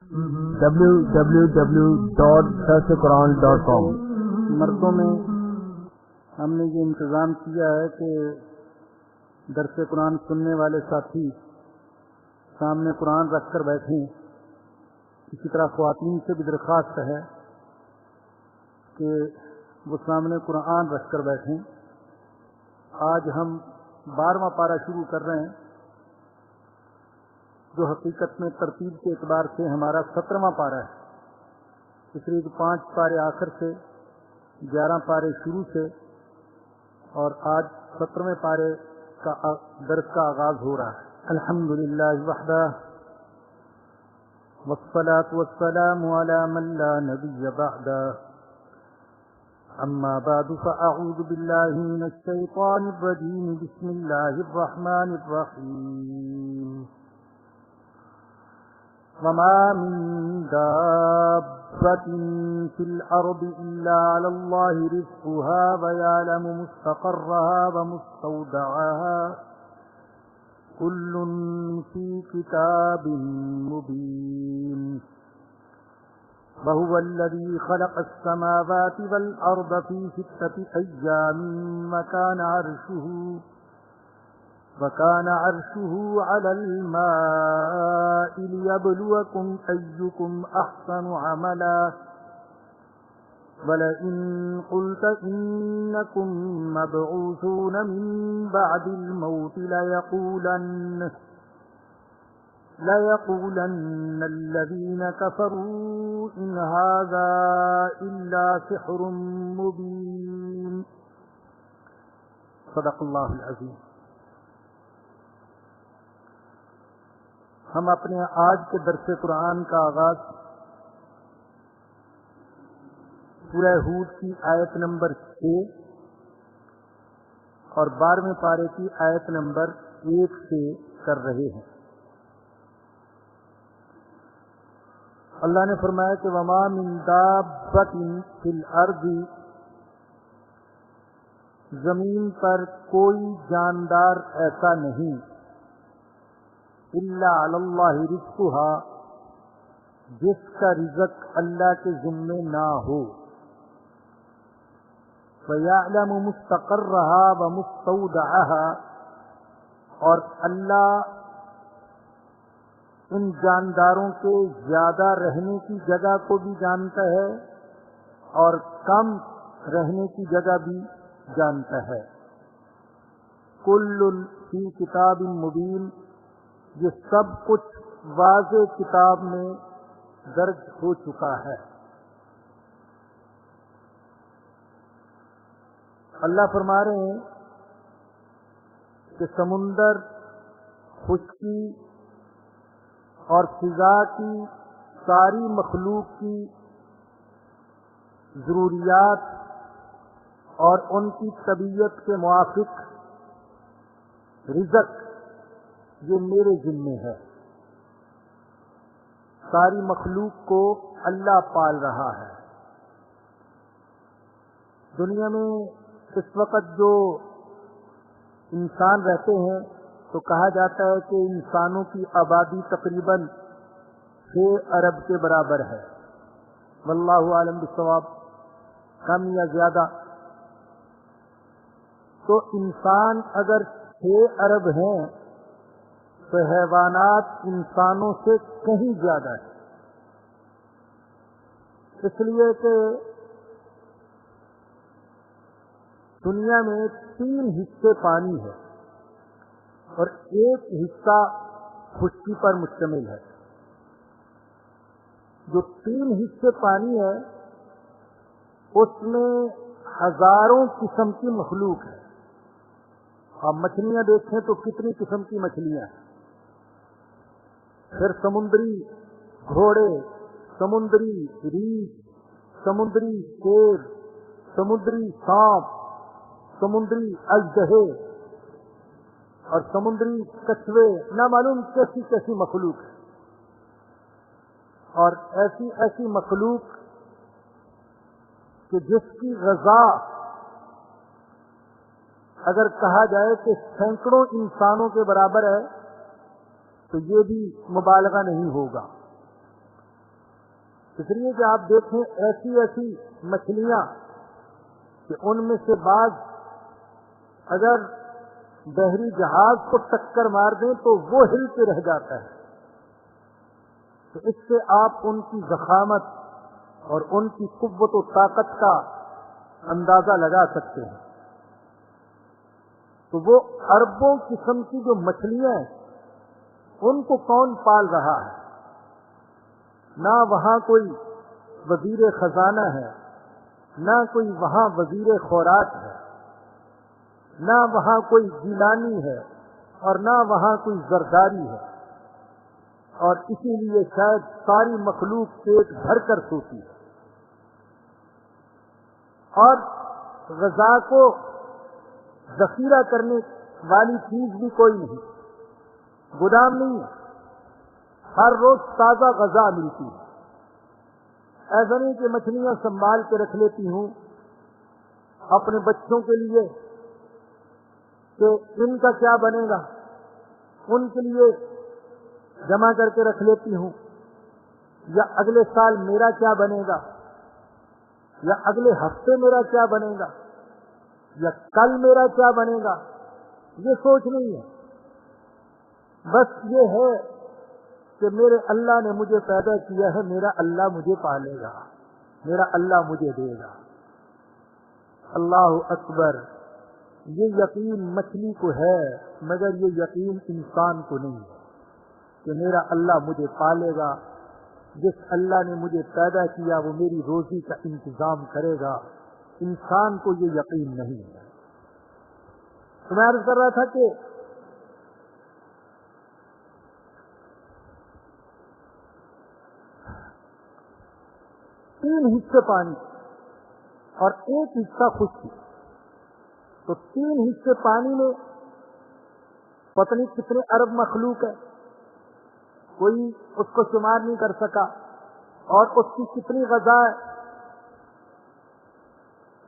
www.darsequran.com۔ مردوں میں ہم نے یہ انتظام کیا ہے کہ درس قرآن سننے والے ساتھی سامنے قرآن رکھ کر بیٹھیں۔ اسی طرح خواتین سے بھی درخواست ہے کہ وہ سامنے قرآن رکھ کر بیٹھیں۔ آج ہم 12واں پارہ شروع کر رہے ہیں، جو حقیقت میں ترتیب کے اعتبار سے ہمارا 17واں پارہ ہے۔ اس لیے 5 پارے آخر سے، 11 پارے شروع سے، اور آج 17ویں پارے کا درس کا آغاز ہو رہا ہے۔ الحمدللہ وحدہ والصلاة والسلام على من لا نبی بعدہ، اما بعد فاعوذ باللہ من الشیطان الرجیم، بسم اللہ الرحمن الرحیم۔ وما من دابة في الأرض إلا على الله رزقها ويعلم مستقرها ومستودعها كل في كتاب مبين۔ وهو الذي خلق السماوات والأرض في 6 أيام وكان عرشه على الماء ليبلوكم أيكم أحسن عملا، ولئن قلت إنكم مبعوثون من بعد الموت ليقولن الذين كفروا إن هذا إلا سحر مبين۔ صدق اللہ العظیم۔ ہم اپنے آج کے درس قرآن کا آغاز سورہ ہود کی آیت نمبر 6 اور 12ویں پارے کی آیت نمبر 1 سے کر رہے ہیں۔ اللہ نے فرمایا کہ وما من دابۃ فی الارض، زمین پر کوئی جاندار ایسا نہیں، الا علی اللہ رزقها، جس کا رزق اللہ کے ذمے نہ ہو، وَيَعْلَمُ مُسْتَقَرَّهَا وَمُسْتَوْدَعَهَا، اور اللہ ان جانداروں کے زیادہ رہنے کی جگہ کو بھی جانتا ہے اور کم رہنے کی جگہ بھی جانتا ہے۔ کل فی کتاب مبین، یہ سب کچھ واضح کتاب میں درج ہو چکا ہے۔ اللہ فرما رہے ہیں کہ سمندر، خشکی اور فضا کی ساری مخلوق کی ضروریات اور ان کی طبیعت کے موافق رزق یہ میرے ذمے ہے۔ ساری مخلوق کو اللہ پال رہا ہے۔ دنیا میں اس وقت جو انسان رہتے ہیں تو کہا جاتا ہے کہ انسانوں کی آبادی تقریباً 6 ارب کے برابر ہے، واللہ عالم بالصواب، کم یا زیادہ۔ تو انسان اگر 6 ارب ہیں تو حیوانات انسانوں سے کہیں زیادہ ہے، اس لیے کہ دنیا میں 3 حصے پانی ہے اور 1 حصہ خشکی پر مشتمل ہے۔ جو 3 حصے پانی ہے اس میں ہزاروں قسم کی مخلوق ہے۔ آپ مچھلیاں دیکھیں تو کتنی قسم کی مچھلیاں ہیں، پھر سمندری گھوڑے، سمندری ریچھ، سمندری شیر، سمندری سانپ، سمندری اژدہے اور سمندری کچھوے، نہ معلوم کیسی کیسی مخلوق ہے۔ اور ایسی ایسی مخلوق کہ جس کی غذا اگر کہا جائے کہ سینکڑوں انسانوں کے برابر ہے تو یہ بھی مبالغہ نہیں ہوگا۔ اس لیے کہ آپ دیکھیں ایسی ایسی مچھلیاں کہ ان میں سے بعض اگر بحری جہاز کو ٹکر مار دیں تو وہ ہل کے رہ جاتا ہے. تو اس سے آپ ان کی ضخامت اور ان کی قوت و طاقت کا اندازہ لگا سکتے ہیں. تو وہ اربوں قسم کی جو مچھلیاں ہیں ان کو کون پال رہا ہے؟ نہ وہاں کوئی وزیر خزانہ ہے، نہ کوئی وہاں وزیر خوراک ہے، نہ وہاں کوئی گیلانی ہے، اور نہ وہاں کوئی زرداری ہے. اور اسی لیے شاید ساری مخلوق پیٹ بھر کر سوتی ہے. اور غذا کو ذخیرہ کرنے والی چیز بھی کوئی نہیں، گودام نہیں ہے، ہر روز تازہ غذا ملتی ہے. ایسا نہیں کہ مچھلیاں سنبھال کے رکھ لیتی ہوں اپنے بچوں کے لیے کہ ان کا کیا بنے گا، ان کے لیے جمع کر کے رکھ لیتی ہوں، یا اگلے سال میرا کیا بنے گا، یا اگلے ہفتے میرا کیا بنے گا، یا کل میرا کیا بنے گا. یہ سوچ نہیں ہے. بس یہ ہے کہ میرے اللہ نے مجھے پیدا کیا ہے، میرا اللہ مجھے پالے گا، میرا اللہ مجھے دے گا. اللہ اکبر. یہ یقین مچھلی کو ہے مگر یہ یقین انسان کو نہیں ہے کہ میرا اللہ مجھے پالے گا. جس اللہ نے مجھے پیدا کیا وہ میری روزی کا انتظام کرے گا. انسان کو یہ یقین نہیں ہے. تو میں عرض کر رہا تھا کہ تین حصے پانی اور ایک حصہ خشکی. تو تین حصے پانی میں پتہ نہیں کتنے ارب مخلوق ہے، کوئی اس کو شمار نہیں کر سکا. اور اس کی کتنی غذا ہے،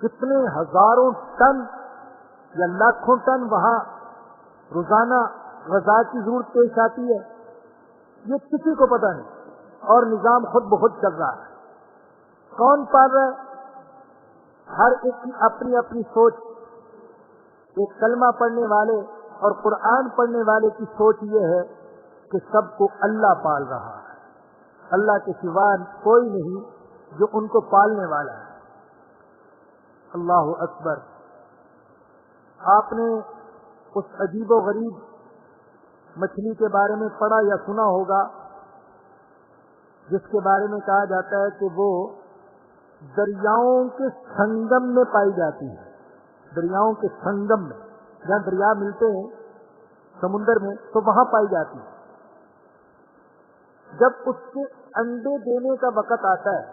کتنے ہزاروں ٹن یا لاکھوں ٹن وہاں روزانہ غذا کی ضرورت پیش آتی ہے، یہ کسی کو پتہ نہیں. اور نظام خود بخود چل رہا ہے. کون پال رہا ہے؟ ہر ایک کی اپنی اپنی سوچ. ایک کلمہ پڑھنے والے اور قرآن پڑھنے والے کی سوچ یہ ہے کہ سب کو اللہ پال رہا ہے، اللہ کے سوا کوئی نہیں جو ان کو پالنے والا ہے. اللہ اکبر. آپ نے اس عجیب و غریب مچھلی کے بارے میں پڑھا یا سنا ہوگا جس کے بارے میں کہا جاتا ہے کہ وہ دریاؤں کے سنگم میں پائی جاتی ہے. دریاؤں کے سنگم میں، جہاں دریا ملتے ہیں سمندر میں، تو وہاں پائی جاتی ہے. جب اس کے انڈے دینے کا وقت آتا ہے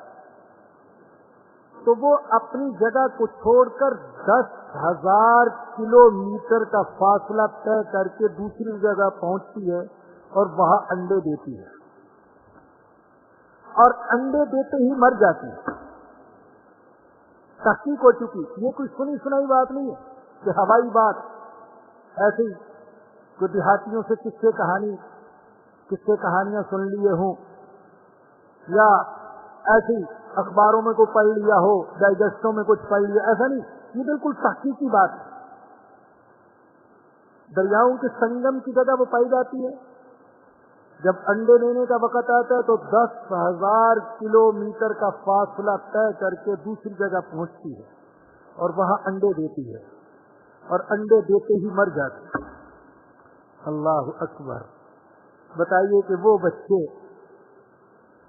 تو وہ اپنی جگہ کو چھوڑ کر 10,000 کلومیٹر کا فاصلہ طے کر کے دوسری جگہ پہنچتی ہے اور وہاں انڈے دیتی ہے. اور انڈے دیتے ہی مر جاتی ہے. تحقیق ہو چکی. یہ کوئی سنی سنائی بات نہیں ہے کہ ہوائی بات ایسے ہی کوئی دیہاتیوں سے قصے کہانیاں سن لیے ہوں یا ایسی اخباروں میں کوئی پڑھ لیا ہو، ڈائجسٹوں میں کچھ پڑھ لیا. ایسا نہیں، یہ بالکل تحقیقی بات ہے. دریاؤں کے سنگم کی جگہ وہ پائی جاتی ہے. جب انڈے دینے کا وقت آتا ہے تو 10,000 کلومیٹر کا فاصلہ طے کر کے دوسری جگہ پہنچتی ہے اور وہاں انڈے دیتی ہے اور انڈے دیتے ہی مر جاتی ہے. اللہ اکبر. بتائیے کہ وہ بچے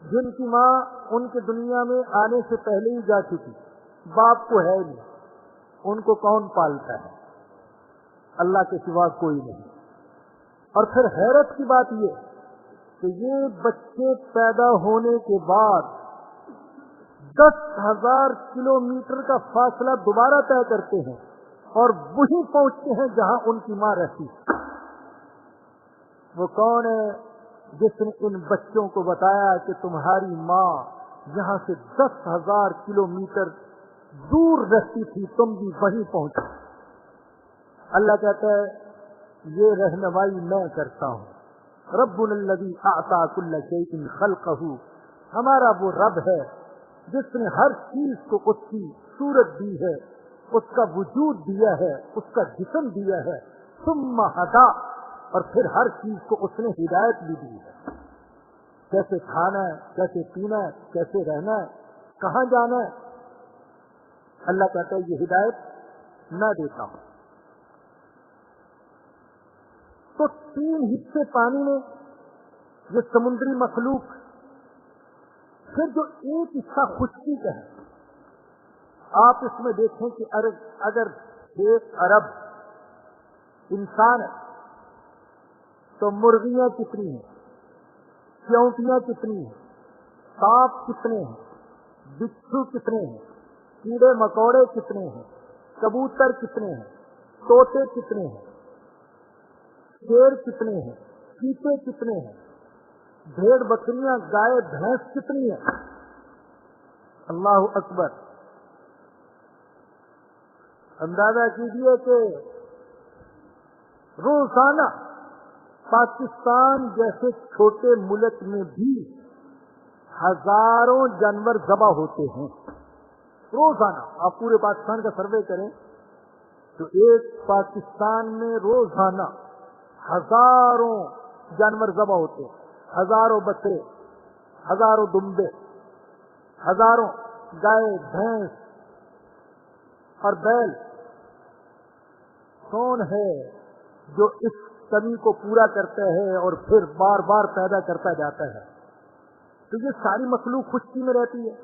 جن کی ماں ان کے دنیا میں آنے سے پہلے ہی جا چکی، باپ کو ہے نہیں، ان کو کون پالتا ہے؟ اللہ کے سوا کوئی نہیں. اور پھر حیرت کی بات یہ کہ یہ بچے پیدا ہونے کے بعد 10,000 کلومیٹر کا فاصلہ دوبارہ طے کرتے ہیں اور وہیں پہنچتے ہیں جہاں ان کی ماں رہتی ہے. وہ کون ہے جس نے ان بچوں کو بتایا کہ تمہاری ماں یہاں سے 10,000 کلومیٹر دور رہتی تھی، تم بھی وہیں پہنچے؟ اللہ کہتا ہے یہ رہنمائی میں کرتا ہوں. ربنا الذی اعطى كل شيء خلقه ہمارا وہ رب ہے جس نے ہر چیز کو اس کی صورت دی ہے، اس کا وجود دیا ہے، اس کا جسم دیا ہے، ثم ہدا، اور پھر ہر چیز کو اس نے ہدایت بھی دی ہے، کیسے کھانا ہے، کیسے پینا ہے، کیسے رہنا ہے، کہاں جانا ہے۔ اللہ کہتا ہے یہ ہدایت میں دیتا ہوں۔ تو 3 حصے پانی میں، یہ سمندری مخلوق، پھر جو ایک حصہ خشکی کا ہے۔ آپ اس میں دیکھیں کہ اگر 1 ارب انسان ہے تو مرغیاں کتنی ہیں، چیونٹیاں کتنی ہیں، سانپ کتنے ہیں، بچھو کتنے ہیں، کیڑے مکوڑے کتنے ہیں، کبوتر کتنے ہیں، طوطے کتنے ہیں، شیر کتنے ہیں، چیتے کتنے ہیں، بھیڑ بکریاں گائے بھینس کتنی ہیں۔ اللہ اکبر۔ اندازہ کیجئے کہ روزانہ پاکستان جیسے چھوٹے ملک میں بھی ہزاروں جانور ذبح ہوتے ہیں روزانہ۔ آپ پورے پاکستان کا سروے کریں تو ایک پاکستان میں روزانہ ہزاروں جانور ذبح ہوتے ہیں، ہزاروں بکرے، ہزاروں دمبے، ہزاروں گائے بھینس اور بیل۔ کون ہے جو اس کمی کو پورا کرتا ہے اور پھر بار بار پیدا کرتا جاتا ہے؟ تو یہ ساری مخلوق خشکی میں رہتی ہے،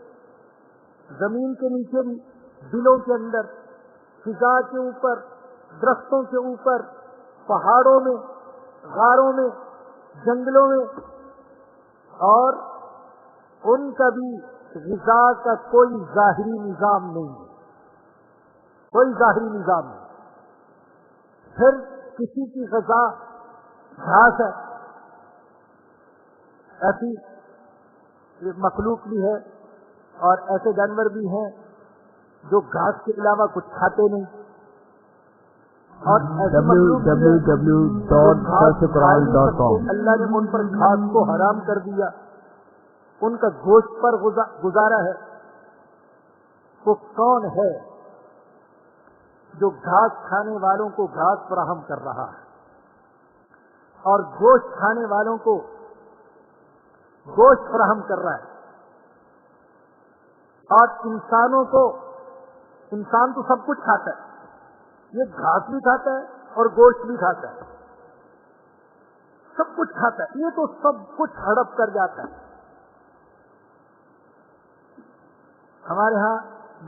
زمین کے نیچے بھی، دلوں کے اندر، فضا کے اوپر، درختوں کے اوپر، پہاڑوں میں، غاروں میں، جنگلوں میں، اور ان کا بھی غذا کا کوئی ظاہری نظام نہیں ہے، کوئی ظاہری نظام نہیں۔ پھر کسی کی غذا گھاس ہے، ایسی مخلوق بھی ہے اور ایسے جانور بھی ہیں جو گھاس کے علاوہ کچھ کھاتے نہیں، اور www.firstquran.com اللہ نے ان پر گھاس کو حرام کر دیا، ان کا گوشت پر گزارا ہے۔ وہ کون ہے جو گھاس کھانے والوں کو گھاس فراہم کر رہا ہے اور گوشت کھانے والوں کو گوشت فراہم کر رہا ہے؟ اور انسانوں کو، انسان تو سب کچھ کھاتا ہے، یہ گھاس بھی کھاتا ہے اور گوشت بھی کھاتا ہے، سب کچھ کھاتا ہے، یہ تو سب کچھ ہڑپ کر جاتا ہے۔ ہمارے ہاں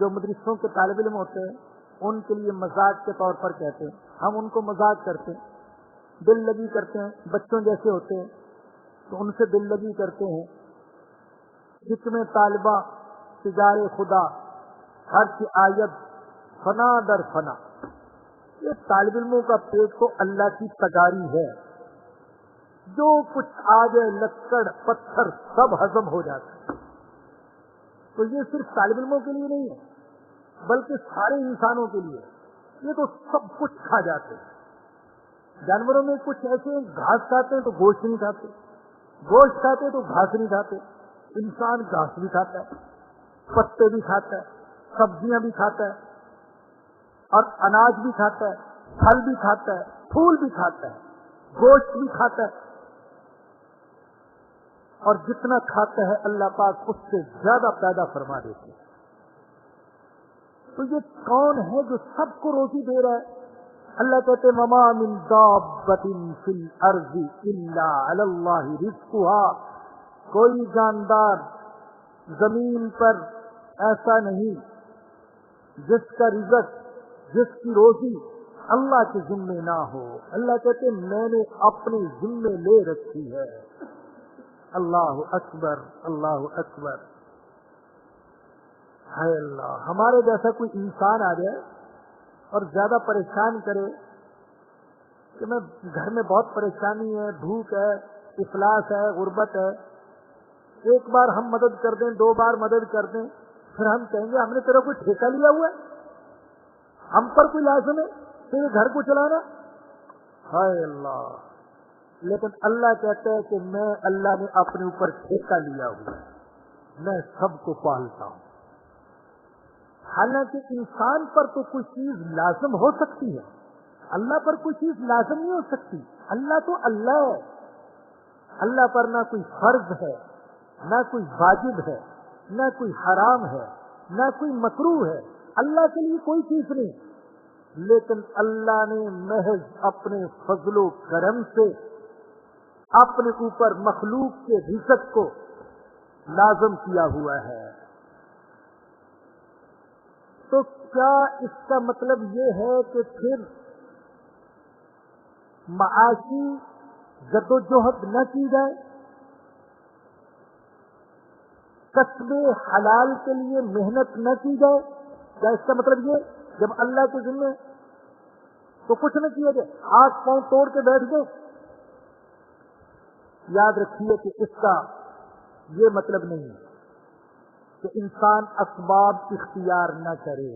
جو مدرسوں کے طالب علم ہوتے ہیں ان کے لیے مزاق کے طور پر کہتے ہیں، ہم ان کو مزاق کرتے ہیں، دل لگی کرتے ہیں، بچوں جیسے ہوتے ہیں تو ان سے دل لگی کرتے ہیں۔ حکم طالبہ تجار خدا ہر کی آیت فنا در فنا، یہ طالب علموں کا پیٹ تو اللہ کی تگاری ہے، جو کچھ آ جائے لکڑ پتھر سب ہضم ہو جاتا ہے۔ تو یہ صرف طالب علموں کے لیے نہیں ہے بلکہ سارے انسانوں کے لیے، یہ تو سب کچھ کھا جاتے ہیں۔ جانوروں میں کچھ ایسے گھاس کھاتے ہیں تو گوشت نہیں کھاتے، گوشت کھاتے تو گھاس نہیں کھاتے۔ انسان گھاس بھی کھاتا ہے، پتے بھی کھاتا ہے، سبزیاں بھی کھاتا ہے، اور اناج بھی کھاتا ہے، پھل بھی کھاتا ہے، پھول بھی کھاتا ہے، گوشت بھی کھاتا ہے، اور جتنا کھاتا ہے اللہ پاک اس سے زیادہ پیدا فرما دیتے ہیں۔ تو یہ کون ہے جو سب کو روزی دے رہا ہے؟ اللہ کہتے ہیں وما من دابۃ فی الارض الا علی اللہ رزقها، کوئی جاندار زمین پر ایسا نہیں جس کا رزق، جس کی روزی اللہ کے ذمے نہ ہو۔ اللہ کہتے ہیں میں نے اپنے ذمے لے رکھی ہے۔ اللہ اکبر، اللہ اکبر۔ ہے اللہ، ہمارے جیسا کوئی انسان آ جائے اور زیادہ پریشان کرے کہ میں گھر میں بہت پریشانی ہے، بھوک ہے، افلاس ہے، غربت ہے، ایک بار ہم مدد کر دیں، 2 بار مدد کر دیں، پھر ہم کہیں گے ہم نے تیرا کوئی ٹھیکہ لیا ہوا ہے، ہم پر کوئی لازم ہے تیرے گھر کو چلانا؟ ہائے اللہ! لیکن اللہ کہتا ہے کہ میں اللہ نے اپنے اوپر ٹھیکہ لیا ہوا ہے، میں سب کو پالتا ہوں. حالانکہ انسان پر تو کوئی چیز لازم ہو سکتی ہے، اللہ پر کوئی چیز لازم نہیں ہو سکتی. اللہ تو اللہ ہے. اللہ پر نہ کوئی فرض ہے، نہ کوئی واجب ہے، نہ کوئی حرام ہے، نہ کوئی مکروہ ہے. اللہ کے لیے کوئی چیز نہیں. لیکن اللہ نے محض اپنے فضل و کرم سے اپنے اوپر مخلوق کے رزق کو لازم کیا ہوا ہے. تو کیا اس کا مطلب یہ ہے کہ پھر معاشی جد و جہد نہ کی جائے، کسب حلال کے لیے محنت نہ کی جائے؟ کیا اس کا مطلب یہ جب اللہ کے ذمے تو کچھ نہ کیا جائے، ہاتھ پاؤں توڑ کے بیٹھ گئے؟ یاد رکھیے کہ اس کا یہ مطلب نہیں ہے کہ انسان اسباب اختیار نہ کرے.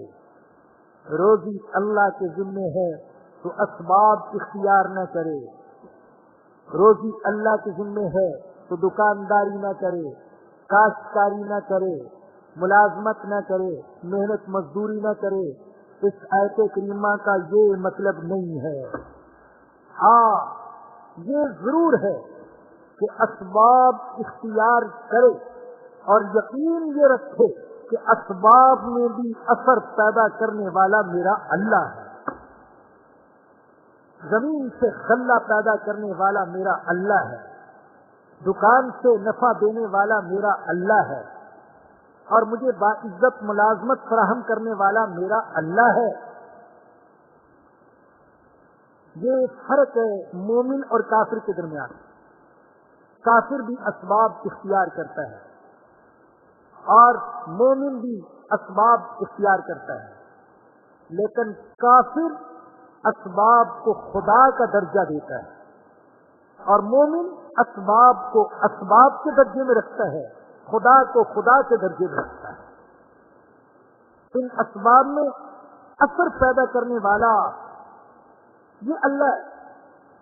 روزی اللہ کے ذمے ہے تو اسباب اختیار نہ کرے. روزی اللہ کے ذمے ہے تو دکانداری نہ کرے، کاشتکاری نہ کرے، ملازمت نہ کرے، محنت مزدوری نہ کرے. اس آیت کریمہ کا یہ مطلب نہیں ہے. ہاں یہ ضرور ہے کہ اسباب اختیار کرے اور یقین یہ رکھے کہ اسباب میں بھی اثر پیدا کرنے والا میرا اللہ ہے. زمین سے غلہ پیدا کرنے والا میرا اللہ ہے. دکان سے نفع دینے والا میرا اللہ ہے. اور مجھے باعزت ملازمت فراہم کرنے والا میرا اللہ ہے. یہ فرق ہے مومن اور کافر کے درمیان. کافر بھی اسباب اختیار کرتا ہے اور مومن بھی اسباب اختیار کرتا ہے. لیکن کافر اسباب کو خدا کا درجہ دیتا ہے اور مومن اسباب کو اسباب کے درجے میں رکھتا ہے، خدا کو خدا کے درجے میں رکھتا ہے. ان اسباب میں اثر پیدا کرنے والا یہ اللہ ہے.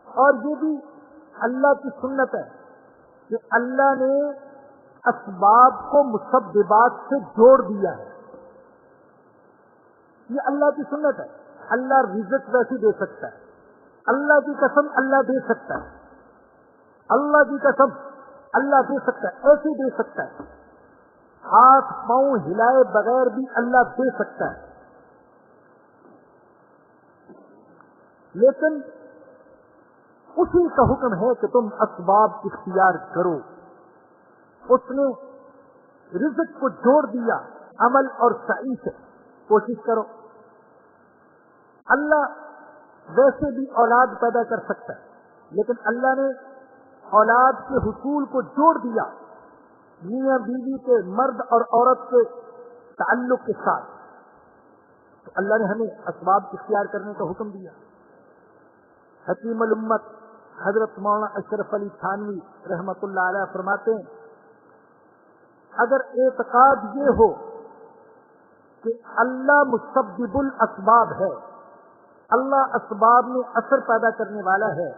اور یہ بھی اللہ کی سنت ہے کہ اللہ نے اسباب کو مسببات سے جوڑ دیا ہے. یہ اللہ کی سنت ہے. اللہ رزق ویسی دے سکتا ہے. اللہ کی قسم اللہ دے سکتا ہے. اللہ کی قسم اللہ دے سکتا ہے، ایسی دے سکتا ہے. ہاتھ پاؤں ہلائے بغیر بھی اللہ دے سکتا ہے. لیکن اسی کا حکم ہے کہ تم اسباب اختیار کرو. اس نے رزق کو جوڑ دیا عمل اور سعی سے. کوشش کرو. اللہ ویسے بھی اولاد پیدا کر سکتا ہے، لیکن اللہ نے اولاد کے حصول کو جوڑ دیا میاں بیوی کے، مرد اور عورت کے تعلق کے ساتھ. تو اللہ نے ہمیں اسباب اختیار کرنے کا حکم دیا. حکیم الامت حضرت مولانا اشرف علی تھانوی رحمت اللہ علیہ فرماتے ہیں اگر اعتقاد یہ ہو کہ اللہ مسبب الاسباب ہے، اللہ اسباب میں اثر پیدا کرنے والا ہے،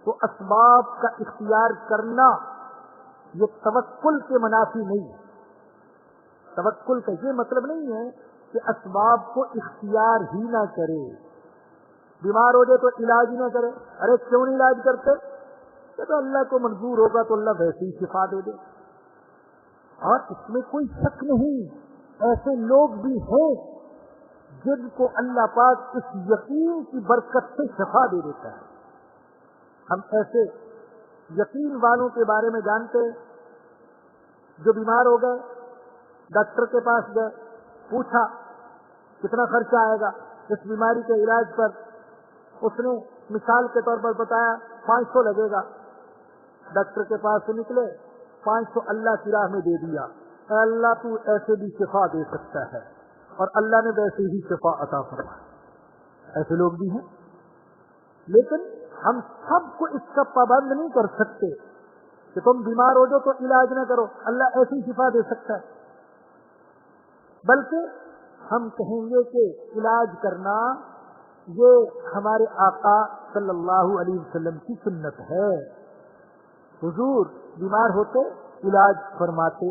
تو اسباب کا اختیار کرنا یہ توکل کے منافی نہیں ہے. توکل کا یہ مطلب نہیں ہے کہ اسباب کو اختیار ہی نہ کرے. بیمار ہو جائے تو علاج ہی نہ کرے. ارے کیوں نہیں علاج کرتے؟ کہ تو اللہ کو منظور ہوگا تو اللہ ویسے ہی شفا دے دے. اور اس میں کوئی شک نہیں، ایسے لوگ بھی ہیں جن کو اللہ پاک اس یقین کی برکت سے شفا دے دیتا ہے. ہم ایسے یقین والوں کے بارے میں جانتے ہیں جو بیمار ہو گئے، ڈاکٹر کے پاس گئے، پوچھا کتنا خرچہ آئے گا اس بیماری کے علاج پر. اس نے مثال کے طور پر بتایا 500 لگے گا. ڈاکٹر کے پاس سے نکلے 500 اللہ کی راہ میں دے دیا. اے اللہ تو ایسے بھی شفا دے سکتا ہے، اور اللہ نے ویسے ہی شفا عطا فرمایا. ایسے لوگ بھی ہیں. لیکن ہم سب کو اس کا پابند نہیں کر سکتے کہ تم بیمار ہو جاؤ تو علاج نہ کرو، اللہ ایسی شفا دے سکتا ہے. بلکہ ہم کہیں گے کہ علاج کرنا یہ ہمارے آقا صلی اللہ علیہ وسلم کی سنت ہے. حضور بیمار ہوتے علاج فرماتے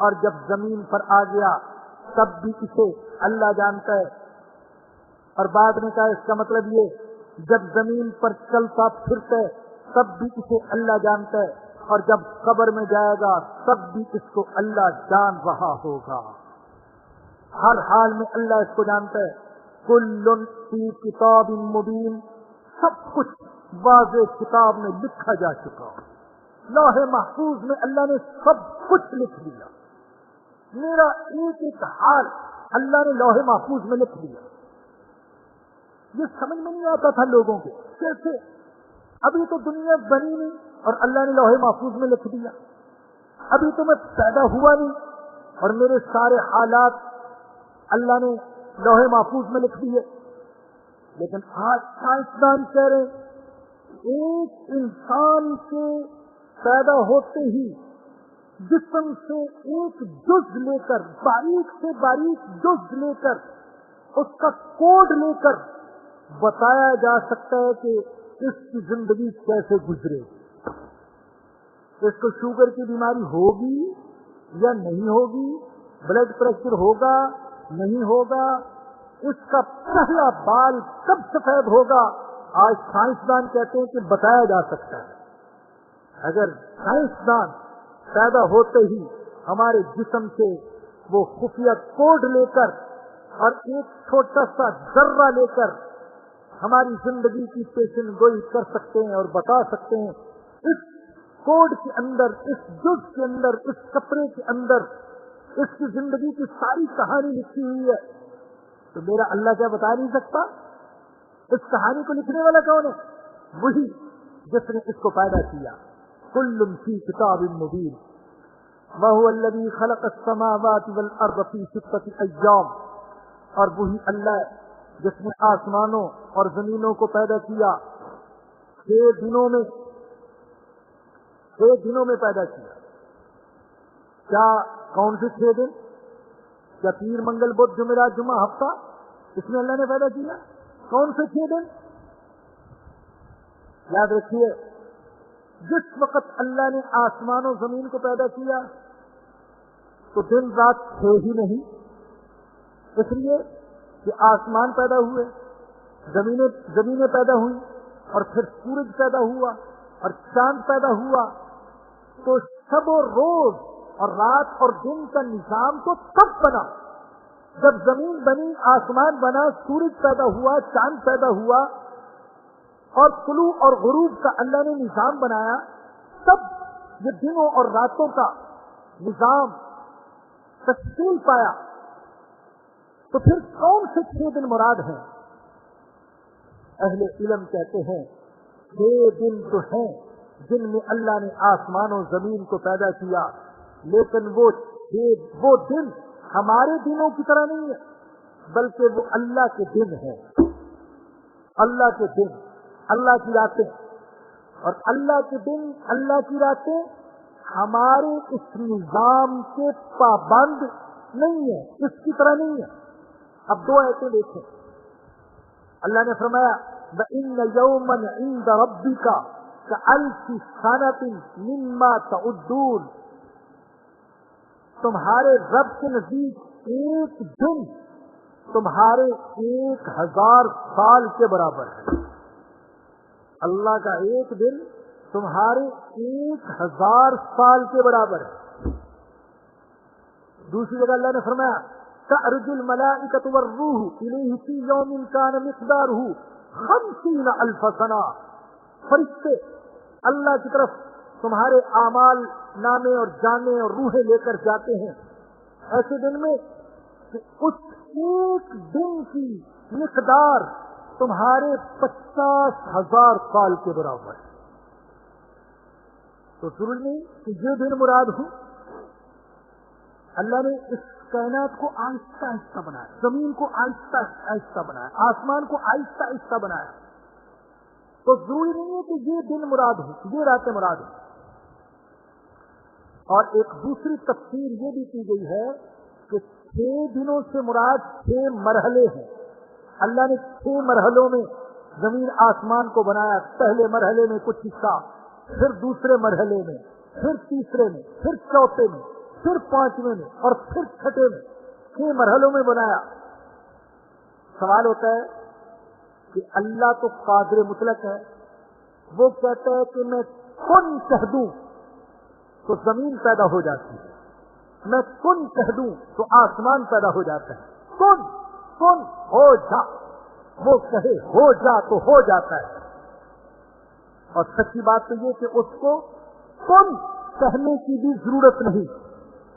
اور جب زمین پر آ گیا تب بھی اسے اللہ جانتا ہے. اور بعد میں کہا اس کا مطلب یہ جب زمین پر چلتا پھرتا ہے تب بھی اسے اللہ جانتا ہے, اور جب قبر میں جائے گا تب بھی اس کو اللہ جان رہا ہوگا. ہر حال میں اللہ اس کو جانتا ہے. کل فی کتاب مبین, سب کچھ واضح کتاب میں لکھا جا چکا. لوح محفوظ میں اللہ نے سب کچھ لکھ دیا. میرا ایک ایک حال اللہ نے لوح محفوظ میں لکھ دیا. یہ سمجھ میں نہیں آتا تھا لوگوں کو, کیسے ابھی تو دنیا بنی نہیں اور اللہ نے لوح محفوظ میں لکھ دیا. ابھی تو میں پیدا ہوا نہیں اور میرے سارے حالات اللہ نے لوح محفوظ میں لکھ دیے. لیکن آج سائنسدان کہہ رہے ہیں ایک انسان کے پیدا ہوتے ہی جسم سے ایک جز لے کر, باریک سے باریک جز لے کر, اس کا کوڈ لے کر بتایا جا سکتا ہے کہ اس کی زندگی کیسے گزرے. اس کو شوگر کی بیماری ہوگی یا نہیں ہوگی, بلڈ پریشر ہوگا نہیں ہوگا, اس کا پہلا بال کب سفید ہوگا, آج سائنسدان کہتے ہیں کہ بتایا جا سکتا ہے. اگر سائنسدان پیدا ہوتے ہی ہمارے جسم سے وہ خفیہ کوڈ لے کر اور ایک چھوٹا سا ذرہ لے کر ہماری زندگی کی پیشن گوئی کر سکتے ہیں اور بتا سکتے ہیں اس کوڈ کے اندر, اس جز کے اندر, اس کپڑے کے اندر اس کی زندگی کی ساری کہانی لکھی ہوئی ہے, تو میرا اللہ کیا بتا نہیں سکتا؟ اس کہانی کو لکھنے والا کون ہے؟ وہی جس نے اس کو پیدا کیا. کل فی کتاب مبین وہو الذی خلق السماوات والارض فی ستۃ ایام, اور وہی اللہ ہے جس نے آسمانوں اور زمینوں کو پیدا کیا 6 دنوں میں. 6 دنوں میں پیدا کیا. کیا کون سے 6 دن؟ کیا پیر منگل بدھ جمعرات جمعہ ہفتہ اس میں اللہ نے پیدا کیا؟ کون سے 6 دن؟ یاد رکھیے جس وقت اللہ نے آسمان و زمین کو پیدا کیا تو دن رات تھے ہی نہیں, اس لیے کہ آسمان پیدا ہوئے, زمینیں پیدا ہوئی, اور پھر سورج پیدا ہوا اور چاند پیدا ہوا. تو شب و روز اور رات اور دن کا نظام تو تب بنا جب زمین بنی, آسمان بنا, سورج پیدا ہوا, چاند پیدا ہوا اور طلوع اور غروب کا اللہ نے نظام بنایا. تب یہ دنوں اور راتوں کا نظام تشکیل پایا. تو پھر کون سے 6 دن مراد ہیں؟ اہل علم کہتے ہیں 6 دن تو ہیں جن میں اللہ نے آسمان و زمین کو پیدا کیا, لیکن وہ دن ہمارے دنوں کی طرح نہیں ہے, بلکہ وہ اللہ کے دن ہیں. اللہ کے دن, اللہ کی راتیں, اور اللہ کے دن, اللہ کی راتیں ہمارے اس نظام کے پابند نہیں ہے, اس کی طرح نہیں ہے. اب 2 آیتیں دیکھیں. اللہ نے فرمایا وَإِنَّ يَوْمًا عِندَ رَبِّكَ كَأَلْفِ سَنَةٍ مِّمَّا تَعُدُّونَ, تمہارے رب کے نزدیک ایک دن تمہارے 1000 سال کے برابر ہے. اللہ کا ایک دن تمہارے 1000 سال کے برابر ہے. دوسری جگہ اللہ نے فرمایا تعرج الملائکۃ والروح الیہ فی یوم کان مقدارہ 50,000 سنہ, فرشتے اللہ کی طرف تمہارے اعمال نامے اور جانے اور روحیں لے کر جاتے ہیں ایسے دن میں کہ اس ایک دن کی مقدار تمہارے 50,000 سال کے برابر ہے. تو ضرور نہیں کہ یہ دن مراد ہو. اللہ نے اس کائنات کو آہستہ آہستہ بنایا, زمین کو آہستہ آہستہ بنایا, آسمان کو آہستہ آہستہ بنایا. تو ضروری نہیں ہے کہ یہ دن مراد ہو, یہ راتیں مراد ہو. اور ایک دوسری تفسیر یہ بھی کی گئی ہے کہ 6 دنوں سے مراد 6 مرحلے ہیں. اللہ نے 6 مرحلوں میں زمین آسمان کو بنایا. پہلے مرحلے میں کچھ حصہ, پھر دوسرے مرحلے میں, پھر تیسرے میں, پھر چوتھے میں, پھر 5ویں میں اور پھر 6 میں 6 مرحلوں میں بنایا. سوال ہوتا ہے کہ اللہ تو قادر مطلق ہے، وہ کہتا ہے کہ میں کن کہہ دوں تو زمین پیدا ہو جاتی ہے، میں کن کہہ دوں تو آسمان پیدا ہو جاتا ہے. کن کن ہو جا، وہ کہے ہو جا تو ہو جاتا ہے. اور سچی بات تو یہ کہ اس کو کن کہنے کی بھی ضرورت نہیں.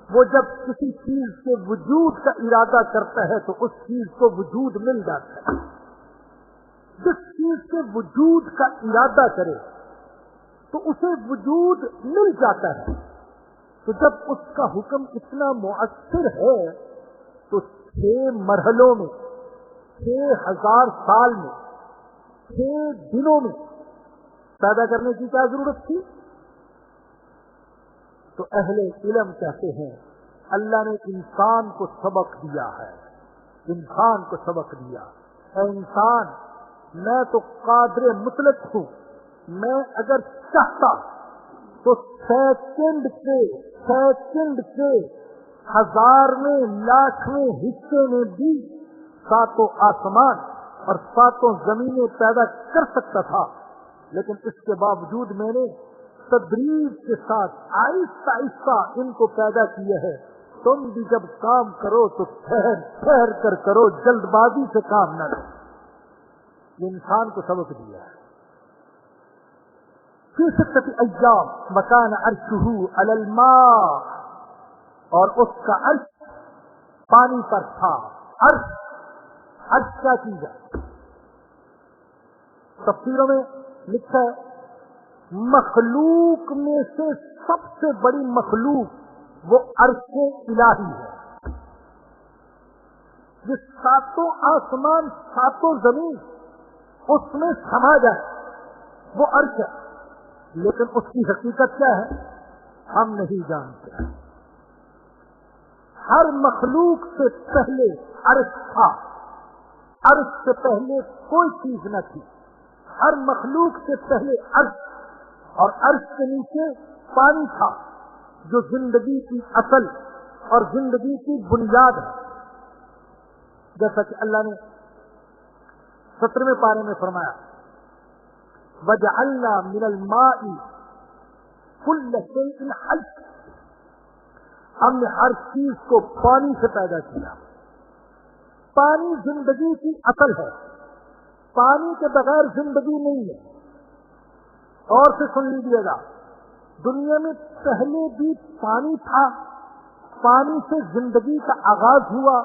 وہ جب کسی چیز کے وجود کا ارادہ کرتا ہے تو اس چیز کو وجود مل جاتا ہے. جس چیز کے وجود کا ارادہ کرے تو اسے وجود مل جاتا ہے. تو جب اس کا حکم اتنا مؤثر ہے تو 6 مرحلوں میں 6000 سال میں 6 دنوں میں پیدا کرنے کی کیا ضرورت تھی؟ تو اہل علم کہتے ہیں اللہ نے انسان کو سبق دیا ہے، انسان کو سبق دیا. اے انسان، میں تو قادر مطلق ہوں، میں اگر چاہتا تو سیکنڈ کے 1000ویں 1,00,000ویں حصے میں بھی 7 آسمان اور 7 زمینیں پیدا کر سکتا تھا. لیکن اس کے باوجود میں نے تدریج کے ساتھ آہستہ آہستہ ان کو پیدا کیا ہے. تم بھی جب کام کرو تو ٹھہر کر کرو، جلد بازی سے کام نہ لو. یہ انسان کو سبق دیا ہے. فی 6 ایام وکان عرشہ علی الماء، اور اس کا عرش پانی پر تھا. عرش کیا چیز ہے؟ تفسیروں میں لکھا ہے مخلوق میں سے سب سے بڑی مخلوق وہ عرش الہی ہے. یہ 7 آسمان 7 زمین اس میں سما جائے وہ عرش ہے. لیکن اس کی حقیقت کیا ہے ہم نہیں جانتے. ہر مخلوق سے پہلے عرش تھا، عرش سے پہلے کوئی چیز نہ تھی. ہر مخلوق سے پہلے عرش، اور عرش کے نیچے پانی تھا جو زندگی کی اصل اور زندگی کی بنیاد ہے. جیسا کہ اللہ نے 17ویں پارے میں فرمایا وَجَعَلْنَا مِنَ الْمَاءِ كُلَّ شَيْءٍ حَيٍّ، ہم نے ہر چیز کو پانی سے پیدا کیا. پانی زندگی کی اصل ہے، پانی کے بغیر زندگی نہیں ہے. اور سے سن لیجیے گا، دنیا میں پہلے بھی پانی تھا، پانی سے زندگی کا آغاز ہوا.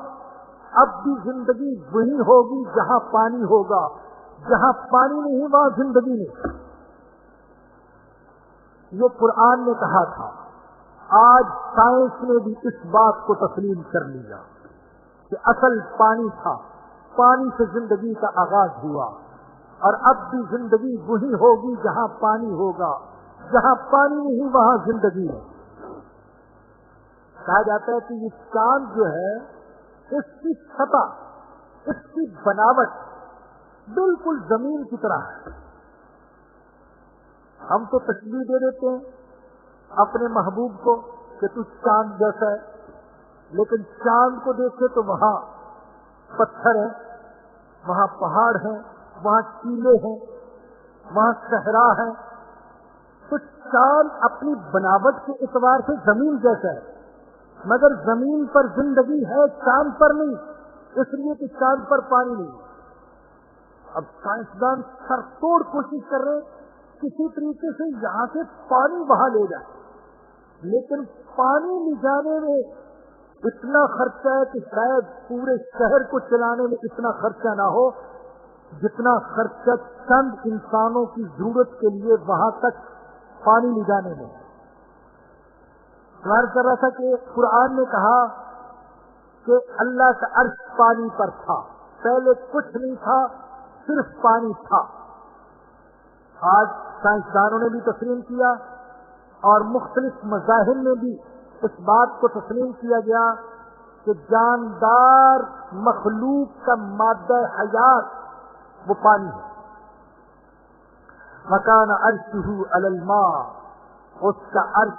اب بھی زندگی وہی ہوگی جہاں پانی ہوگا، جہاں پانی نہیں وہاں زندگی نہیں. یہ قرآن نے کہا تھا. آج سائنس نے بھی اس بات کو تسلیم کر لیا کہ اصل پانی تھا، پانی سے زندگی کا آغاز ہوا، اور اب بھی زندگی وہی ہوگی جہاں پانی ہوگا، جہاں پانی نہیں وہاں زندگی ہے. کہا جاتا ہے کہ یہ چاند جو ہے اس کی سطح، اس کی بناوٹ بالکل زمین کی طرح ہے. ہم تو تشبیہ دے دیتے ہیں اپنے محبوب کو کہ تو چاند جیسا ہے، لیکن چاند کو دیکھے تو وہاں پتھر ہیں، وہاں پہاڑ ہیں، وہاں ٹیلے ہیں، وہاں صحرا ہے. تو چاند اپنی بناوٹ کے اعتبار سے زمین جیسا ہے، مگر زمین پر زندگی ہے، چاند پر نہیں، اس لیے کہ چاند پر پانی نہیں. اب سائنسدان سر توڑ کوشش کر رہے کسی طریقے سے یہاں سے پانی وہاں لے جائے، لیکن پانی لے جانے میں اتنا خرچہ ہے کہ شاید پورے شہر کو چلانے میں اتنا خرچہ نہ ہو جتنا خرچہ چند انسانوں کی ضرورت کے لیے وہاں تک پانی لے جانے میں. سوال کر رہا تھا کہ قرآن نے کہا کہ اللہ کا عرش پانی پر تھا، پہلے کچھ نہیں تھا، صرف پانی تھا. آج سائنسدانوں نے بھی تسلیم کیا اور مختلف مذاہب میں بھی اس بات کو تسلیم کیا گیا کہ جاندار مخلوق کا مادہ حیات وہ پانی ہے. مکان عرشہ علی الماء، اس کا عرش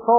100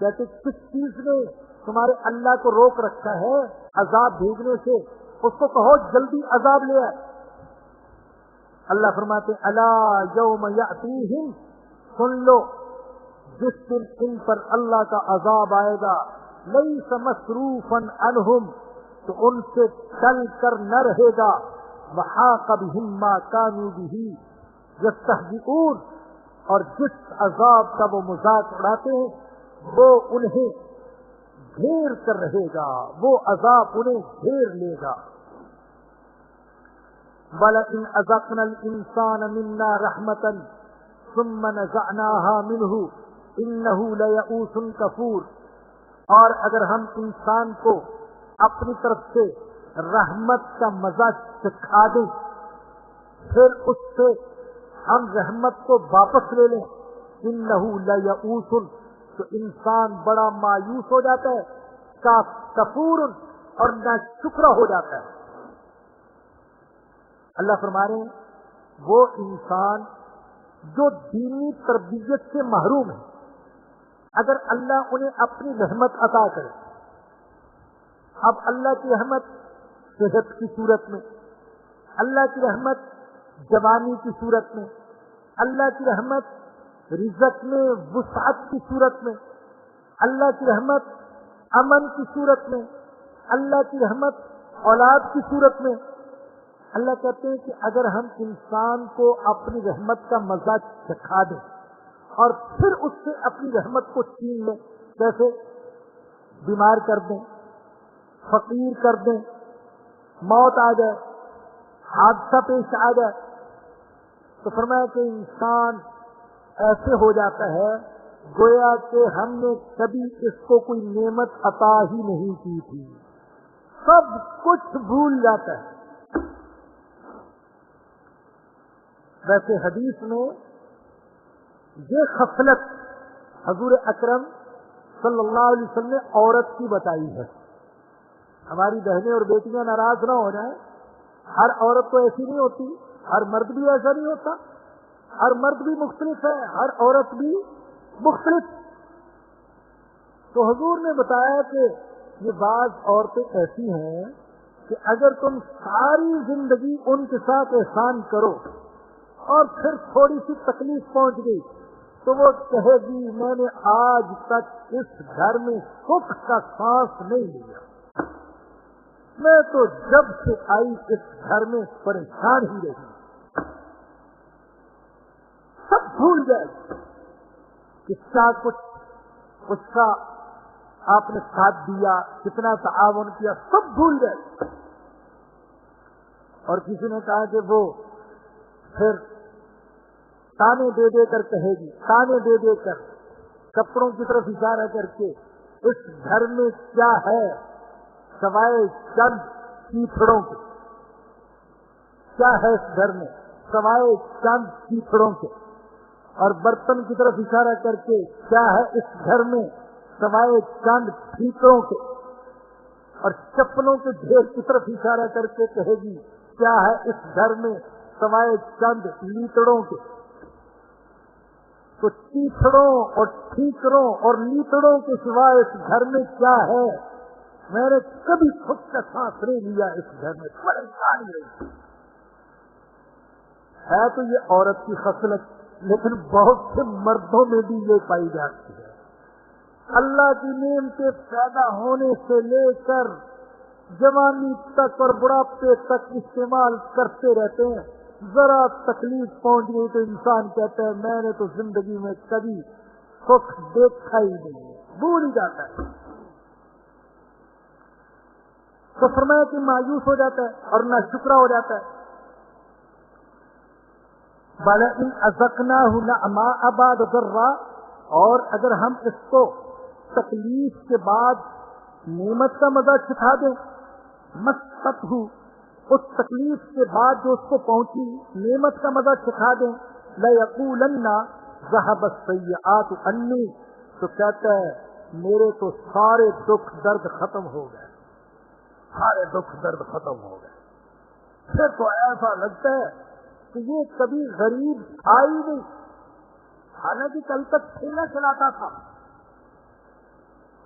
کہتے کس چیز نے تمہارے اللہ کو روک رکھا ہے عذاب بھیجنے سے؟ اس کو کہو جلدی عذاب لے آئے۔ اللہ فرماتے الا یوم یاتیہم، سن لو جس دن ان پر اللہ کا عذاب آئے گا، لیس مصروفا عنہم، تو ان سے ٹل کر نہ رہے گا، وحاق بہم ما کانوا بہ یستہزئون، اور جس عذاب کا وہ مذاق اڑاتے ہیں وہ انہیں گھیر کر رہے گا، وہ عذاب انہیں گھیر لے گا۔ وَلَئِنْ أَذَقْنَا الْإِنسَانَ مِنَّا رَحْمَةً ثُمَّ نَزَعْنَاهَا مِنْهُ إِنَّهُ لَيَئُوسٌ كَفُورٌ، اور اگر ہم انسان کو اپنی طرف سے رحمت کا مزہ چکھا دیں، پھر اس سے ہم رحمت کو واپس لے لیں، إِنَّهُ لَيَئُوسٌ، تو انسان بڑا مایوس ہو جاتا ہے، کفور، اور ناشکرا ہو جاتا ہے۔ اللہ فرما رہے ہیں وہ انسان جو دینی تربیت سے محروم ہے، اگر اللہ انہیں اپنی رحمت عطا کرے، اب اللہ کی رحمت صحت کی صورت میں، اللہ کی رحمت جوانی کی صورت میں، اللہ کی رحمت رزق میں وسعت کی صورت میں، اللہ کی رحمت امن کی صورت میں، اللہ کی رحمت اولاد کی صورت میں۔ اللہ کہتے ہیں کہ اگر ہم انسان کو اپنی رحمت کا مزہ چکھا دیں اور پھر اس سے اپنی رحمت کو چھین لیں، کیسے؟ بیمار کر دیں، فقیر کر دیں، موت آ جائے، حادثہ پیش آ جائے، تو فرمایا کہ انسان ایسے ہو جاتا ہے گویا کہ ہم نے کبھی اس کو کوئی نعمت عطا ہی نہیں کی تھی، سب کچھ بھول جاتا ہے۔ ویسے حدیث میں یہ خصلت حضور اکرم صلی اللہ علیہ وسلم نے عورت کی بتائی ہے۔ ہماری بہنیں اور بیٹیاں ناراض نہ ہو جائیں، ہر عورت تو ایسی نہیں ہوتی، ہر مرد بھی ایسا نہیں ہوتا، ہر مرد بھی مختلف ہے، ہر عورت بھی مختلف۔ تو حضور نے بتایا کہ یہ بعض عورتیں ایسی ہیں کہ اگر تم ساری زندگی ان کے ساتھ احسان کرو اور پھر تھوڑی سی تکلیف پہنچ گئی تو وہ کہے گی میں نے آج تک اس گھر میں سکھ کا سانس نہیں لیا، میں تو جب سے آئی اس گھر میں پریشان ہی رہی، سب بھول جائے کہ کیا کچھ اس کا آپ نے ساتھ دیا، کتنا تعاون کیا، سب بھول جائے۔ اور کسی نے کہا کہ وہ پھر تانے دے دے کر کہے گی، تانے دے دے کر کپڑوں کی طرف اشارہ کر کے اس گھر میں کیا ہے سوائے چند کیچڑوں کے، کیا ہے اس گھر میں سوائے چند کیچڑوں کے، اور برتن کی طرف اشارہ کر کے کیا ہے اس گھر میں سوائے چند پھیکوں کے، اور چپلوں کے ڈھیر کی طرف اشارہ کر کے کہے گی کیا ہے اس گھر میں سوائے چند لیتڑوں کے۔ تو چیچڑوں اور ٹھیکروں اور لیتڑوں کے سوائے اس گھر میں کیا ہے؟ میں نے کبھی خود کا سانس نہیں لیا اس گھر میں، پریشانی رہی ہے۔ تو یہ عورت کی خصلت، لیکن بہت سے مردوں میں بھی یہ پائی جاتی ہے۔ اللہ کی نعمتیں پیدا ہونے سے لے کر جوانی تک اور بڑھاپے تک استعمال کرتے رہتے ہیں، ذرا تکلیف پہنچ گئی تو انسان کہتا ہے میں نے تو زندگی میں کبھی سکھ دیکھا ہی نہیں، بھول ہی جاتا ہے۔ تو فرمایا کہ مایوس ہو جاتا ہے اور ناشکرا ہو جاتا ہے۔ وَلَئِنْ أَذَقْنَاهُ نَعْمَاءَ بَعْدَ ضَرَّاءَ، اور اگر ہم اس کو تکلیف کے بعد نعمت کا مزہ چکھا دیں، مَسَّتْهُ، اس تکلیف کے بعد جو اس کو پہنچی نعمت کا مزہ چکھا دیں، لَيَقُولَنَّ ذَهَبَ السَّيِّئَاتُ عَنِّي، تو کہتا ہے میرے تو سارے دکھ درد ختم ہو گئے، سارے دکھ درد ختم ہو گئے۔ پھر تو ایسا لگتا ہے کہ یہ کبھی غریب تھا ہی نہیں، حالانکہ کل تک ٹھیلا چلاتا تھا،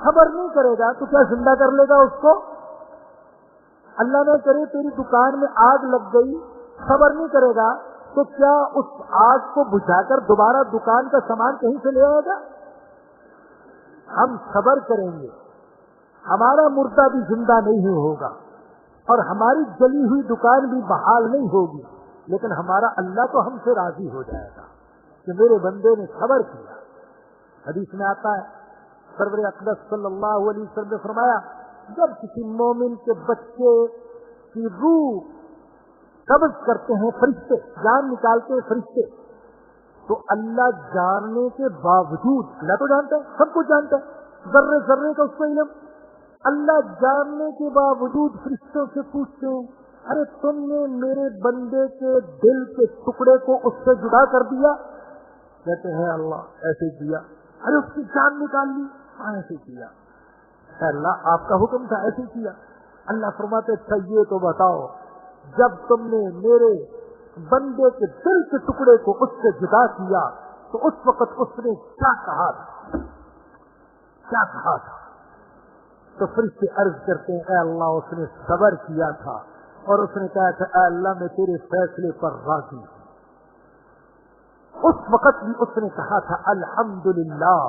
صبر نہیں کرے گا تو کیا زندہ کر لے گا اس کو؟ اللہ نے کرے تیری دکان میں آگ لگ گئی، صبر نہیں کرے گا تو کیا اس آگ کو بجھا کر دوبارہ دکان کا سامان کہیں سے لے آئے گا؟ ہم صبر کریں گے، ہمارا مردہ بھی زندہ نہیں ہوگا اور ہماری جلی ہوئی دکان بھی بحال نہیں ہوگی، لیکن ہمارا اللہ تو ہم سے راضی ہو جائے گا کہ میرے بندے نے صبر کیا۔ حدیث میں آتا ہے سرور اقدس صلی اللہ علیہ وسلم نے فرمایا، جب کسی مومن کے بچے کی روح قبض کرتے ہیں فرشتے، جان نکالتے ہیں فرشتے، تو اللہ جاننے کے باوجود، اللہ تو جانتا ہے، سب کچھ جانتا ہے، ذرے ذرے کا اس کو علم، اللہ جاننے کے باوجود فرشتوں سے پوچھتے ہیں، ارے تم نے میرے بندے کے دل کے ٹکڑے کو اس سے جدا کر دیا؟ کہتے ہیں اللہ ایسے کیا۔ ارے اس کی جان نکال لی؟ ایسے کیا۔ اے اللہ آپ کا حکم تھا، ایسے کیا۔ اللہ فرماتے اچھا یہ تو بتاؤ، جب تم نے میرے بندے کے دل کے ٹکڑے کو اس سے جدا کیا تو اس وقت اس نے کیا کہا تھا؟ کیا کہا تھا؟ تو فرشتے عرض کرتے ہیں اے اللہ اس نے صبر کیا تھا اور اس نے کہا تھا اے اللہ میں تیرے فیصلے پر راضی ہوں۔ اس وقت بھی اس نے کہا تھا الحمدللہ،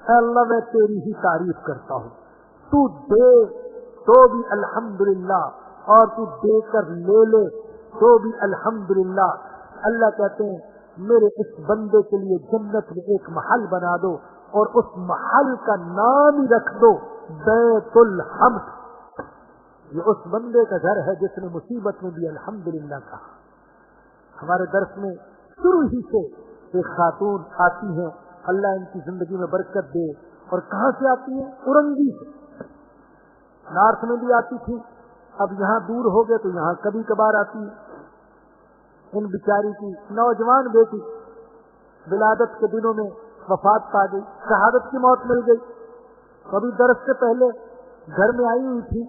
اے اللہ میں تیری ہی تعریف کرتا ہوں، تو دے تو بھی الحمدللہ اور تو دے کر لے لے تو بھی الحمدللہ۔ اللہ کہتے ہیں میرے اس بندے کے لیے جنت میں ایک محل بنا دو اور اس محل کا نام ہی رکھ دو بیت الحمد۔ یہ اس بندے کا گھر ہے جس نے مصیبت میں بھی الحمدللہ کہا۔ ہمارے درس میں شروع ہی سے ایک خاتون آتی ہیں، اللہ ان کی زندگی میں برکت دے، اور کہاں سے آتی ہیں؟ اورنگی سے۔ نارتھ میں بھی آتی تھی، اب یہاں دور ہو گئے تو یہاں کبھی کبھار آتی ہے۔ ان بیچاری کی نوجوان بیٹی ولادت کے دنوں میں وفات پا گئی، شہادت کی موت مل گئی۔ کبھی درس سے پہلے گھر میں آئی ہوئی تھی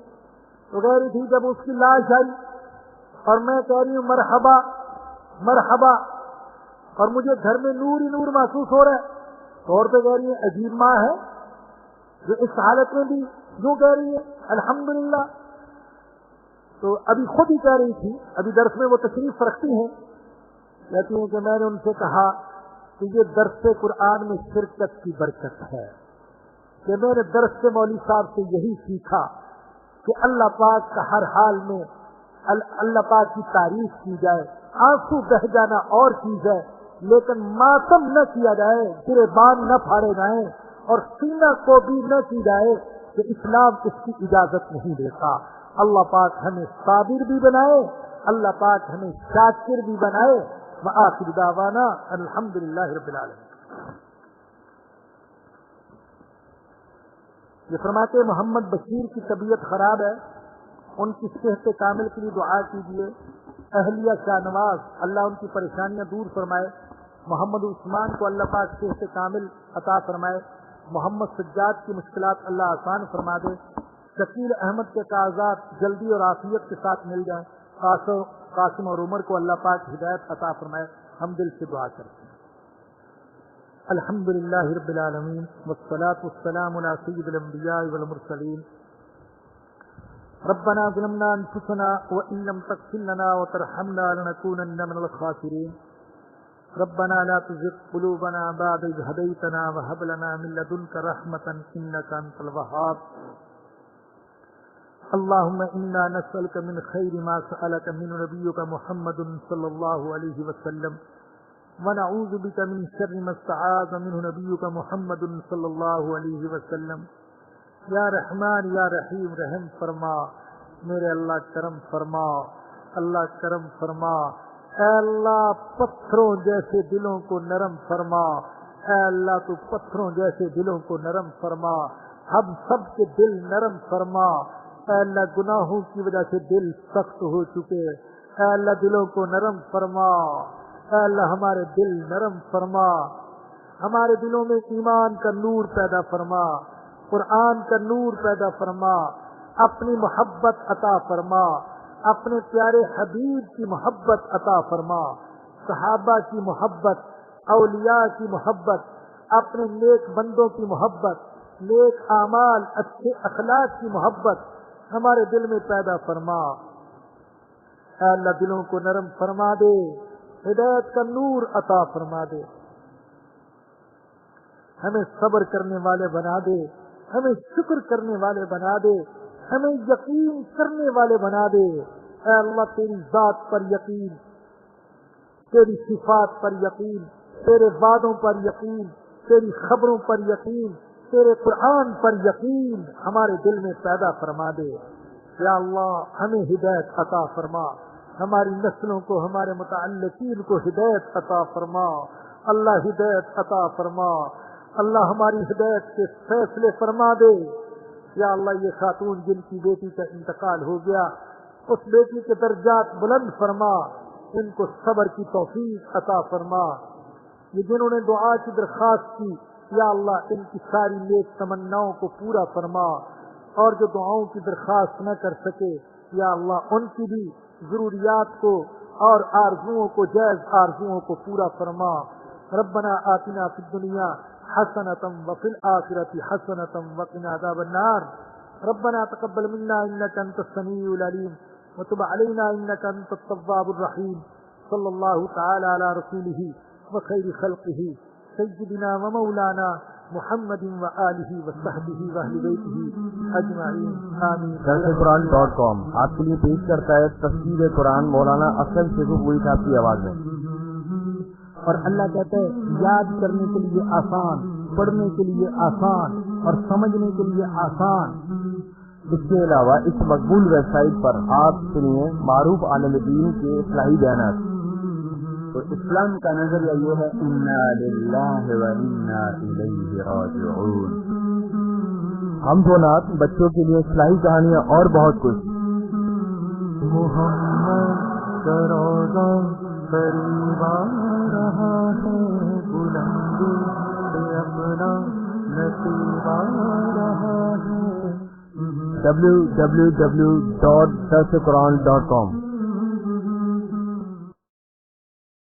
تو کہہ رہی تھی جب اس کی لاش آئی اور میں کہہ رہی ہوں مرحبا مرحبا، اور مجھے گھر میں نور ہی نور محسوس ہو رہا ہے، طور پہ کہہ رہی ہے عجیب ماں ہے جو اس حالت میں بھی یوں کہہ رہی ہے الحمدللہ۔ تو ابھی خود ہی کہہ رہی تھی، ابھی درس میں وہ تشریف رکھتی ہیں، کہتی ہیں کہ میں نے ان سے کہا کہ یہ درس قرآن میں شرکت کی برکت ہے، کہ میں نے درس سے مولوی صاحب سے یہی سیکھا کہ اللہ پاک کا ہر حال میں اللہ پاک کی تعریف کی جائے، آنسو بہ جانا اور چیز ہے لیکن ماتم نہ کیا جائے، گریبان نہ پھاڑے جائیں اور سینہ کو بھی نہ کی جائے کہ اسلام اس کی اجازت نہیں دیتا۔ اللہ پاک ہمیں صابر بھی بنائے، اللہ پاک ہمیں شاکر بھی بنائے۔ وآخر دعوانا الحمدللہ رب العالمین۔ یہ فرماتے محمد بشیر کی طبیعت خراب ہے، ان کی صحت کامل کے لیے دعا کیجیے۔ اہلیہ شاہ نواز اللہ ان کی پریشانیاں دور فرمائے۔ محمد عثمان کو اللہ پاک صحت کامل عطا فرمائے۔ محمد سجاد کی مشکلات اللہ آسان فرما دے۔ شکیل احمد کے کاغذات جلدی اور عافیت کے ساتھ مل جائیں۔ قاسم اور عمر کو اللہ پاک ہدایت عطا فرمائے۔ ہم دل سے دعا کرتے ہیں۔ الحمدللہ رب العالمین والصلاة والسلام علی سید الانبیاء والمرسلین۔ ربنا ظلمنا انفسنا وان لم تغفر لنا وترحمنا لنكونن من الخاسرين۔ ربنا لا تزغ قلوبنا بعد إذ هديتنا وهب لنا من لدنك رحمة إنك أنت الوهاب۔ اللهم إنا نسألك من خير ما سألك من نبيك محمد صلى الله عليه وسلم، ونعوذ بك من شر ما استعاذ منه نبيك محمد صلى الله عليه وسلم۔ یا رحمان یا رحیم رحم فرما، میرے اللہ کرم فرما، اللہ کرم فرما۔ اے اللہ پتھروں جیسے دلوں کو نرم فرما، اے اللہ تو پتھروں جیسے دلوں کو نرم فرما، ہم سب کے دل نرم فرما۔ اے اللہ گناہوں کی وجہ سے دل سخت ہو چکے، اے اللہ دلوں کو نرم فرما، اے اللہ ہمارے دل نرم فرما، ہمارے دلوں میں ایمان کا نور پیدا فرما، قرآن کا نور پیدا فرما، اپنی محبت عطا فرما، اپنے پیارے حبیب کی محبت عطا فرما، صحابہ کی محبت، اولیاء کی محبت، اپنے نیک بندوں کی محبت، نیک اعمال، اچھے اخلاق کی محبت ہمارے دل میں پیدا فرما۔ اے اللہ دلوں کو نرم فرما دے، ہدایت کا نور عطا فرما دے، ہمیں صبر کرنے والے بنا دے، ہمیں شکر کرنے والے بنا دے، ہمیں یقین کرنے والے بنا دے۔ اے اللہ تیری ذات پر یقین، تیری صفات پر یقین، تیرے وعدوں پر یقین، تیری خبروں پر یقین، تیرے قرآن پر یقین ہمارے دل میں پیدا فرما دے۔ یا اللہ ہمیں ہدایت عطا فرما، ہماری نسلوں کو، ہمارے متعلقین کو ہدایت عطا فرما۔ اللہ ہدایت عطا فرما، اللہ ہماری ہدایت کے فیصلے فرما دے۔ یا اللہ یہ خاتون جن کی بیٹی کا انتقال ہو گیا، اس بیٹی کے درجات بلند فرما، ان کو صبر کی توفیق عطا فرما۔ یہ جنہوں نے دعا کی درخواست کی، یا اللہ ان کی ساری نیک تمناؤں کو پورا فرما، اور جو دعاؤں کی درخواست نہ کر سکے یا اللہ ان کی بھی ضروریات کو اور آرزوؤں کو، جائز آرزوؤں کو پورا فرما۔ ربنا آتنا فی الدنیا حسنۃ وفی الآخرۃ حسنۃ وقنا عذاب النار۔ ربنا تقبل منا انک انت السمیع العلیم وتب علینا انک انت التواب الرحیم۔ صلی اللہ تعالی علی رسولہ وخیر خلقہ سیدنا ومولانا محمد وآلہ وصحبہ واہل بیتہ اجمعین آمین۔ درسقرآن.com آپ کے لیے پیش کرتا ہے تفسیر قرآن مولانا افضل شیخوپوری صاحب کی آواز میں۔ اور اللہ کہتا ہے یاد کرنے کے لیے آسان، پڑھنے کے لیے آسان اور سمجھنے کے لیے آسان۔ اس کے علاوہ اس مقبول ویب سائٹ پر آپ سنیے معروف عالم دین کے اصلاحی بیانات۔ تو اسلام کا نظریہ یہ ہے انا للہ و انا الیہ راجعون۔ ہم دو نعت، بچوں کے لیے اصلاحی کہانیاں اور بہت کچھ۔ محمد کا روضہ قریب آ رہا ہے، بلندی پہ اپنا نصیب آ رہا ہے۔ www.درسقرآن.com